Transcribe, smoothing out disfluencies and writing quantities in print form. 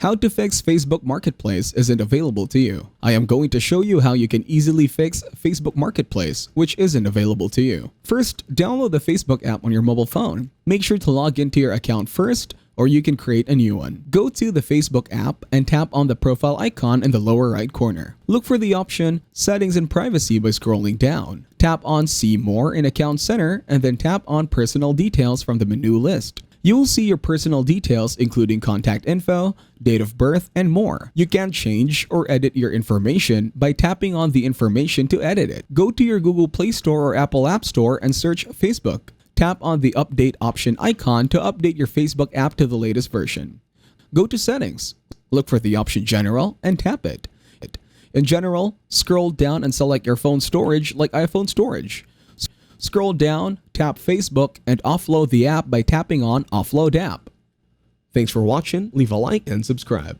How to fix Facebook Marketplace isn't available to you. I am going to show you how you can easily fix Facebook Marketplace, which isn't available to you. First, download the Facebook app on your mobile phone. Make sure to log into your account first, or you can create a new one. Go to the Facebook app and tap on the profile icon in the lower right corner. Look for the option Settings and Privacy by scrolling down. Tap on See More in Account Center and then tap on Personal Details from the menu list. You will see your personal details including contact info, date of birth, and more. You can change or edit your information by tapping on the information to edit it. Go to your Google Play Store or Apple App Store and search Facebook. Tap on the Update option icon to update your Facebook app to the latest version. Go to Settings. Look for the option General and tap it. In General, scroll down and select your phone storage like iPhone storage. Scroll down, tap Facebook, and offload the app by tapping on Offload App. Thanks for watching, leave a like and subscribe.